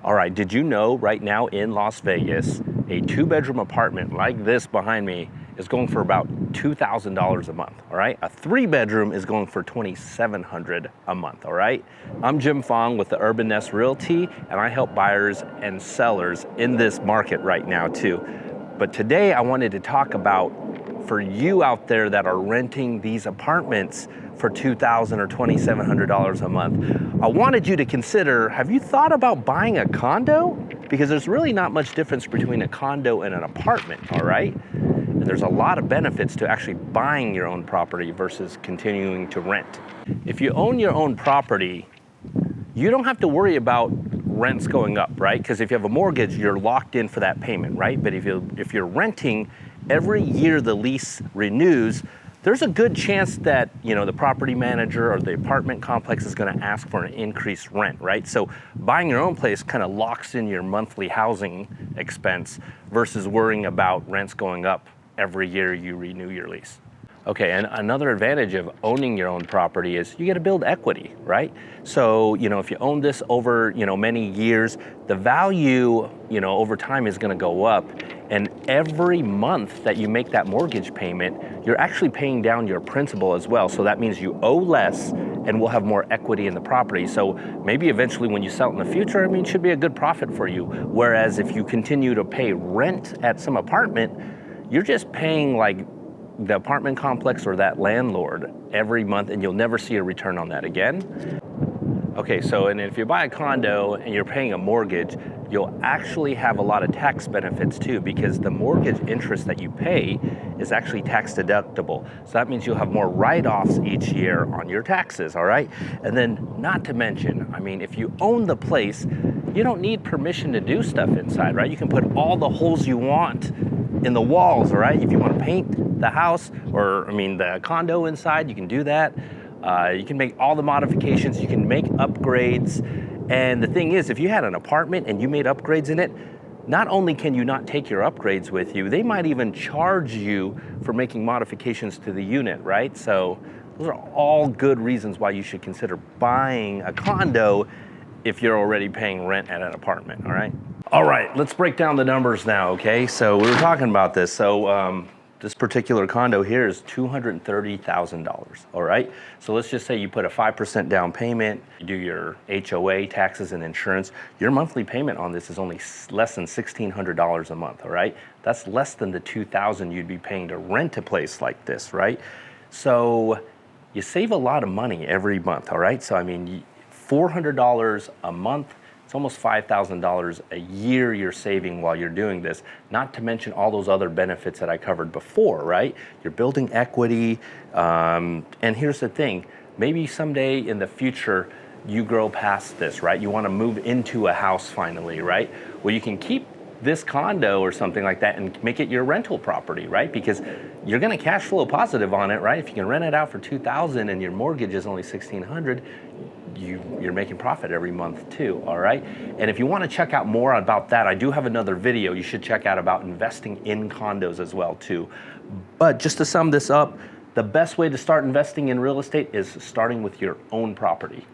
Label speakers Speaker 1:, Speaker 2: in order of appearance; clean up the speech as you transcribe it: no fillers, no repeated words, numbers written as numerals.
Speaker 1: All right, did you know right now in Las Vegas, a 2-bedroom apartment like this behind me is going for about $2,000 a month, all right? A 3-bedroom is going for $2,700 a month, all right? I'm Jim Fong with the Urban Nest Realty, and I help buyers and sellers in this market right now too. But today I wanted to talk about, for you out there that are renting these apartments for $2,000 or $2,700 a month, I wanted you to consider, have you thought about buying a condo? Because there's really not much difference between a condo and an apartment, all right? And there's a lot of benefits to actually buying your own property versus continuing to rent. If you own your own property, you don't have to worry about rents going up, right? Because if you have a mortgage, you're locked in for that payment, right? But if you're renting, every year the lease renews, there's a good chance that, the property manager or the apartment complex is going to ask for an increased rent, right? So buying your own place kind of locks in your monthly housing expense versus worrying about rents going up every year you renew your lease. Okay, and another advantage of owning your own property is you get to build equity, right? So, if you own this over, many years, the value, over time is going to go up. And every month that you make that mortgage payment, you're actually paying down your principal as well. So that means you owe less and will have more equity in the property. So maybe eventually when you sell it in the future, it should be a good profit for you. Whereas if you continue to pay rent at some apartment, you're just paying like the apartment complex or that landlord every month, and you'll never see a return on that again. Okay, so and if you buy a condo and you're paying a mortgage, you'll actually have a lot of tax benefits too, because the mortgage interest that you pay is actually tax deductible. So that means you'll have more write-offs each year on your taxes, all right? And then not to mention, if you own the place, you don't need permission to do stuff inside, right? You can put all the holes you want in the walls, all right? If you want to paint the house or, the condo inside, you can do that. You can make all the modifications, you can make upgrades. And the thing is, if you had an apartment and you made upgrades in it, not only can you not take your upgrades with you, they might even charge you for making modifications to the unit, right? So those are all good reasons why you should consider buying a condo if you're already paying rent at an apartment, all right? All right, let's break down the numbers now, okay? So we were talking about this. So this particular condo here is $230,000, all right? So let's just say you put a 5% down payment, you do your HOA, taxes, and insurance. Your monthly payment on this is only less than $1,600 a month, all right? That's less than the $2,000 you'd be paying to rent a place like this, right? So you save a lot of money every month, all right? So $400 a month, it's almost $5,000 a year you're saving while you're doing this, not to mention all those other benefits that I covered before, right? You're building equity, and here's the thing, maybe someday in the future you grow past this, right? You want to move into a house finally, right? Well, you can keep this condo or something like that and make it your rental property, right? Because you're going to cash flow positive on it, right? If you can rent it out for $2,000 and your mortgage is only $1,600, you're making profit every month too, all right? And if you want to check out more about that, I do have another video you should check out about investing in condos as well too. But just to sum this up, the best way to start investing in real estate is starting with your own property.